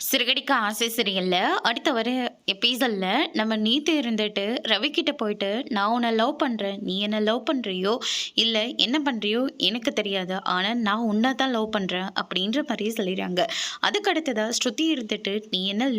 சிறகடிக்க ஆசை சீரியல்ல அடுத்த வர எபிசோட்ல நம்ம நீத்து இருந்துட்டு ரவி கிட்ட போயிட்டு நான் உன்னை லவ் பண்றேன், நீ என்ன லவ் பண்றியோ இல்ல என்ன பண்றியோ எனக்கு தெரியாது, ஆனா நான் உன்னை தான் லவ் பண்றேன் அப்படின்ற மாதிரி சொல்லிடுறாங்க. அதுக்கு அடுத்ததா ஸ்ருதி இருந்துட்டு நீ என்ன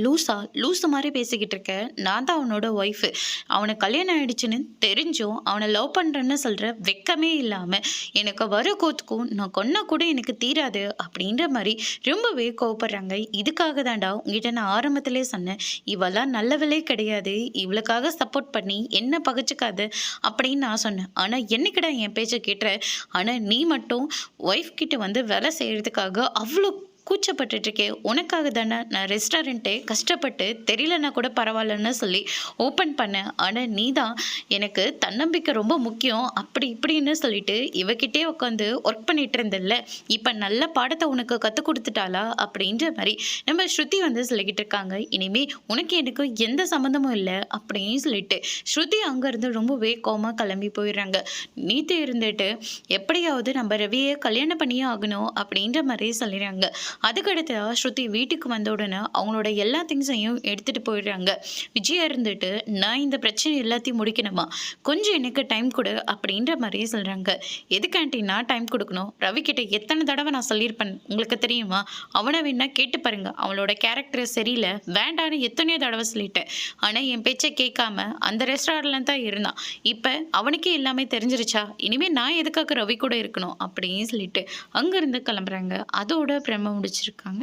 லூசு மாதிரி பேசிக்கிட்டு இருக்க, நான் தான் அவனோட ஒய்ஃபு, அவனுக்கு கல்யாணம் ஆயிடுச்சுன்னு தெரிஞ்சும் அவனை லவ் பண்றேன்னு சொல்ற வெக்கமே இல்லாம எனக்கு வர கோத்துக்கும் நான் கொன்னா கூட எனக்கு தீராது அப்படின்ற மாதிரி ரொம்பவே கோவப்படுறாங்க. இதுக்காக தான்டா உங்ககிட்ட நான் ஆரம்பத்திலே சொன்னேன், இவெல்லாம் நல்லவளே கிடையாது, இவளுக்காக சப்போர்ட் பண்ணி என்ன பகச்சுக்காது அப்படின்னு நான் சொன்னேன். ஆனால் என்னைக்கிடா என் பேச்சை கேட்டுற, ஆனால் நீ மட்டும் ஒய்ஃப் கிட்ட வந்து வேலை செய்கிறதுக்காக அவ்வளோ கூச்சப்பட்டுட்டு இருக்கேன். உனக்காக தானே நான் ரெஸ்டாரண்ட்டே கஷ்டப்பட்டு தெரியலன்னா கூட பரவாயில்லன்னு சொல்லி ஓப்பன் பண்ணேன், ஆனால் நீ தான் எனக்கு தன்னம்பிக்கை ரொம்ப முக்கியம் அப்படி இப்படின்னு சொல்லிட்டு இவகிட்டே உட்காந்து ஒர்க் பண்ணிட்டு இருந்தில்ல, இப்போ நல்ல பாடத்தை உனக்கு கற்றுக் கொடுத்துட்டாளா அப்படின்ற மாதிரி நம்ம ஸ்ருதி வந்து சொல்லிக்கிட்டு இருக்காங்க. இனிமே உனக்கு எனக்கு எந்த சம்மந்தமும் இல்லை அப்படின்னு சொல்லிட்டு ஸ்ருதி அங்கேருந்து ரொம்பவே கோமா கிளம்பி போயிடுறாங்க. நீத்து இருந்துட்டு எப்படியாவது நம்ம ரவியை கல்யாணம் பண்ணியே ஆகணும் அப்படின்ற மாதிரி சொல்லிடுறாங்க. அதுக்கடுத்து ஸ்ருதி வீட்டுக்கு வந்த உடனே அவங்களோட எல்லா திங்ஸையும் எடுத்துகிட்டு போயிடுறாங்க. விஜயா இருந்துட்டு நான் இந்த பிரச்சனை எல்லாத்தையும் முடிக்கணுமா, கொஞ்சம் எனக்கு டைம் கொடு அப்படின்ற மாதிரியே சொல்கிறாங்க. எதுக்கு ஆண்டி நான் டைம் கொடுக்கணும், ரவி கிட்ட எத்தனை தடவை நான் சொல்லியிருப்பேன் உங்களுக்கு தெரியுமா, அவனை வேணா கேட்டு பாருங்க, அவளோட கேரக்டர் சரியில்லை வேண்டான்னு எத்தனையோ தடவை சொல்லிட்டேன், ஆனால் என் பேச்சை கேட்காம அந்த ரெஸ்டாரண்ட்ல தான் இருந்தான், இப்போ அவனுக்கே எல்லாமே தெரிஞ்சிருச்சா, இனிமேல் நான் எதுக்காக ரவி கூட இருக்கணும் அப்படின்னு சொல்லிட்டு அங்கேருந்து கிளம்புறாங்க. அதோட பிரம்ம முடிச்சிருக்காங்க.